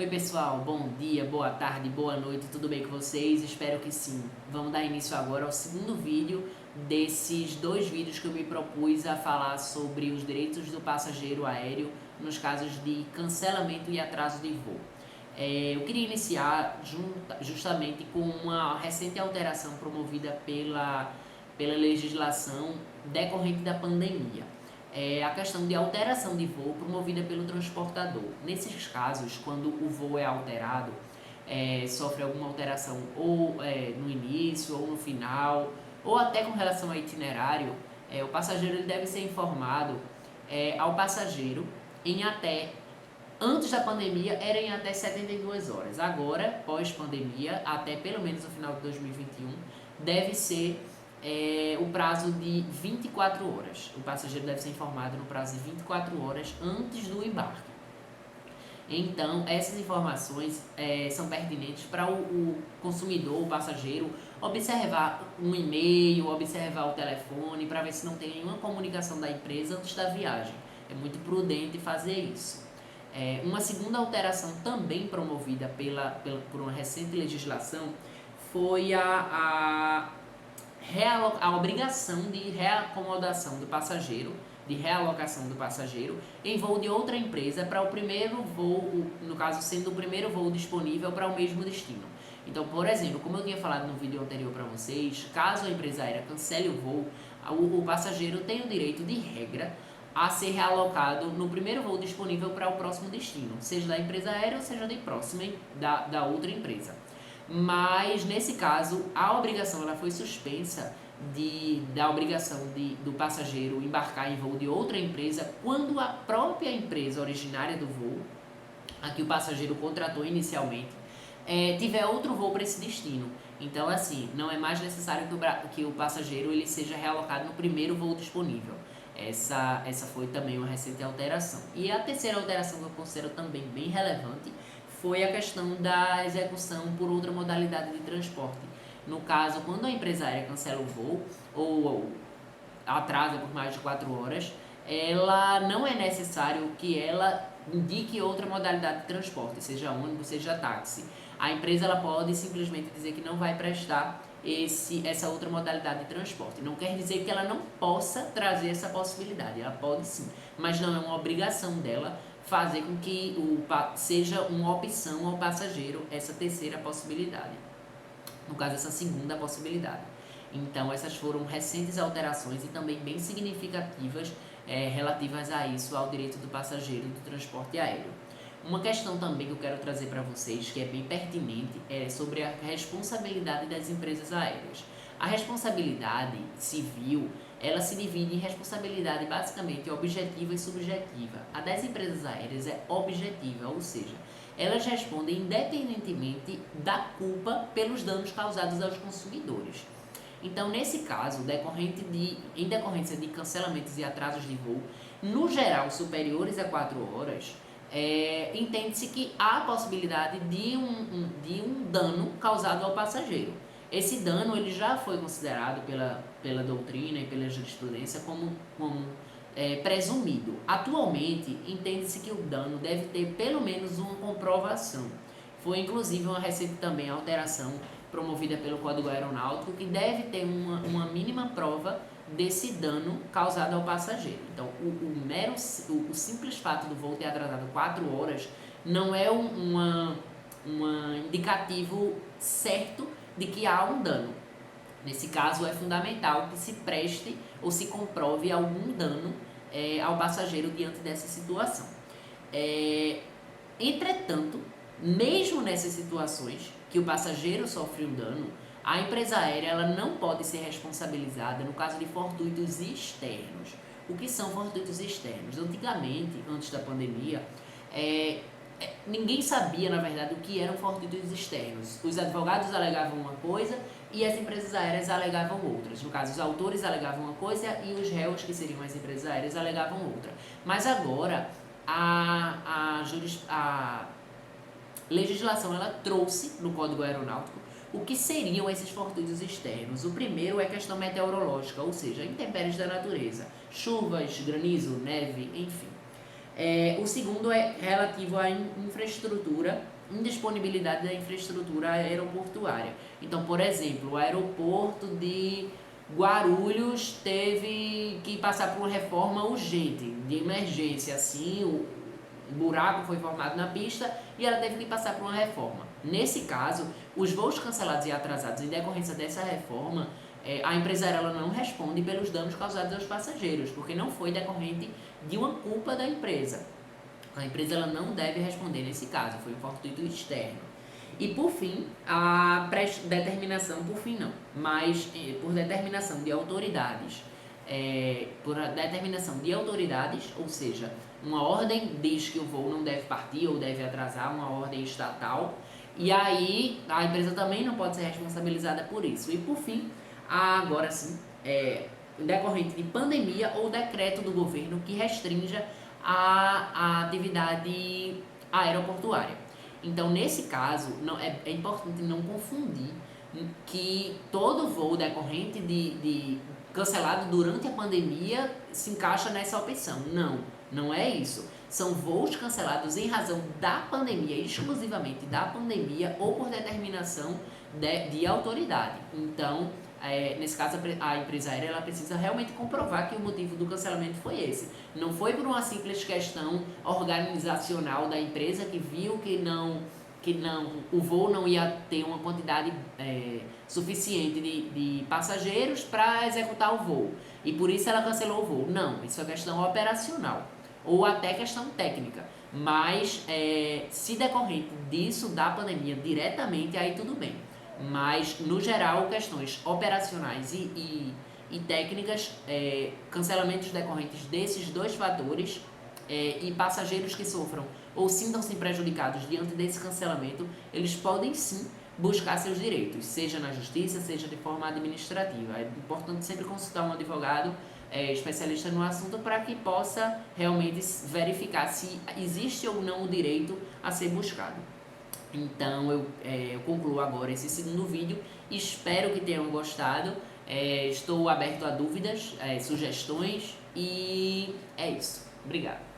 Oi pessoal, bom dia, boa tarde, boa noite, tudo bem com vocês? Espero que sim. Vamos dar início agora ao segundo vídeo desses dois vídeos que eu me propus a falar sobre os direitos do passageiro aéreo nos casos de cancelamento e atraso de voo. Eu queria iniciar justamente com uma recente alteração promovida pela legislação decorrente da pandemia. A questão de alteração de voo promovida pelo transportador. Nesses casos, quando o voo é alterado, sofre alguma alteração ou no início ou no final, ou até com relação ao itinerário, o passageiro ele deve ser informado ao passageiro em até antes da pandemia era em até 72 horas. Agora, pós-pandemia, até pelo menos o final de 2021, deve ser o prazo de 24 horas. O passageiro deve ser informado no prazo de 24 horas antes do embarque. Então, essas informações são pertinentes para o consumidor, o passageiro, observar um e-mail, observar o telefone, para ver se não tem nenhuma comunicação da empresa antes da viagem. É muito prudente fazer isso. Uma segunda alteração também promovida por uma recente legislação foi a obrigação de reacomodação do passageiro, de realocação do passageiro em voo de outra empresa para o primeiro voo, no caso sendo o primeiro voo disponível para o mesmo destino. Então, por exemplo, como eu tinha falado no vídeo anterior para vocês, caso a empresa aérea cancele o voo, o passageiro tem o direito de regra a ser realocado no primeiro voo disponível para o próximo destino, seja da empresa aérea ou seja de próxima da outra empresa. Mas nesse caso a obrigação ela foi suspensa da obrigação do passageiro embarcar em voo de outra empresa quando a própria empresa originária do voo, a que o passageiro contratou inicialmente, tiver outro voo para esse destino. Então assim, não é mais necessário que o passageiro ele seja realocado no primeiro voo disponível. Essa foi também uma recente alteração. E a terceira alteração que eu considero também bem relevante foi a questão da execução por outra modalidade de transporte. No caso, quando a empresa aérea cancela o voo ou atrasa por mais de 4 horas, ela não é necessário que ela indique outra modalidade de transporte, seja ônibus, seja táxi. A empresa ela pode simplesmente dizer que não vai prestar essa outra modalidade de transporte. Não quer dizer que ela não possa trazer essa possibilidade, ela pode sim, mas não é uma obrigação dela fazer com que seja uma opção ao passageiro essa terceira possibilidade, no caso essa segunda possibilidade. Então essas foram recentes alterações e também bem significativas relativas a isso, ao direito do passageiro do transporte aéreo. Uma questão também que eu quero trazer para vocês, que é bem pertinente, é sobre a responsabilidade das empresas aéreas. A responsabilidade civil, ela se divide em responsabilidade basicamente objetiva e subjetiva. A das empresas aéreas é objetiva, ou seja, elas respondem independentemente da culpa pelos danos causados aos consumidores. Então, nesse caso, em decorrência de cancelamentos e atrasos de voo, no geral superiores a 4 horas, entende-se que há a possibilidade de um dano causado ao passageiro. Esse dano ele já foi considerado pela doutrina e pela jurisprudência como presumido. Atualmente, entende-se que o dano deve ter pelo menos uma comprovação. Foi inclusive uma recente também alteração promovida pelo Código Aeronáutico que deve ter uma mínima prova desse dano causado ao passageiro. Então, o simples fato do voo ter atrasado 4 horas não é um indicativo certo de que há um dano. Nesse caso, é fundamental que se preste ou se comprove algum dano ao passageiro diante dessa situação. Entretanto, mesmo nessas situações que o passageiro sofre um dano, a empresa aérea ela não pode ser responsabilizada no caso de fortuitos externos. O que são fortuitos externos? Antigamente, antes da pandemia, ninguém sabia, na verdade, o que eram fortuitos externos. Os advogados alegavam uma coisa e as empresas aéreas alegavam outras. No caso, os autores alegavam uma coisa e os réus, que seriam as empresas aéreas, alegavam outra. Mas agora, a legislação ela trouxe no Código Aeronáutico o que seriam esses fortuitos externos. O primeiro é questão meteorológica, ou seja, intempéries da natureza, chuvas, granizo, neve, enfim. O segundo é relativo à infraestrutura, indisponibilidade da infraestrutura aeroportuária. Então, por exemplo, o aeroporto de Guarulhos teve que passar por uma reforma urgente, de emergência, assim, o buraco foi formado na pista e ela teve que passar por uma reforma. Nesse caso, os voos cancelados e atrasados em decorrência dessa reforma, a empresa aérea não responde pelos danos causados aos passageiros, porque não foi decorrente de uma culpa da empresa. A empresa ela não deve responder nesse caso, foi um fortuito externo. E por fim, a determinação, por fim não, mas por determinação de autoridades, ou seja, uma ordem diz que o voo não deve partir ou deve atrasar, uma ordem estatal, e aí a empresa também não pode ser responsabilizada por isso. E por fim, agora sim, decorrente de pandemia ou decreto do governo que restrinja a atividade aeroportuária. Então, nesse caso, é importante não confundir que todo voo decorrente de cancelado durante a pandemia se encaixa nessa opção. Não é isso. São voos cancelados em razão da pandemia, exclusivamente da pandemia ou por determinação de autoridade. Então, nesse caso, a empresa aérea ela precisa realmente comprovar que o motivo do cancelamento foi esse. Não foi por uma simples questão organizacional da empresa que viu que o voo não ia ter uma quantidade suficiente de passageiros para executar o voo. E por isso ela cancelou o voo. Não, isso é questão operacional ou até questão técnica. Mas se decorrente disso, da pandemia diretamente, aí tudo bem. Mas, no geral, questões operacionais e técnicas, cancelamentos decorrentes desses dois fatores e passageiros que sofram ou sintam-se prejudicados diante desse cancelamento, eles podem sim buscar seus direitos, seja na justiça, seja de forma administrativa. É importante sempre consultar um advogado especialista no assunto para que possa realmente verificar se existe ou não o direito a ser buscado. Então eu concluo agora esse segundo vídeo, espero que tenham gostado, estou aberto a dúvidas, sugestões e é isso. Obrigado.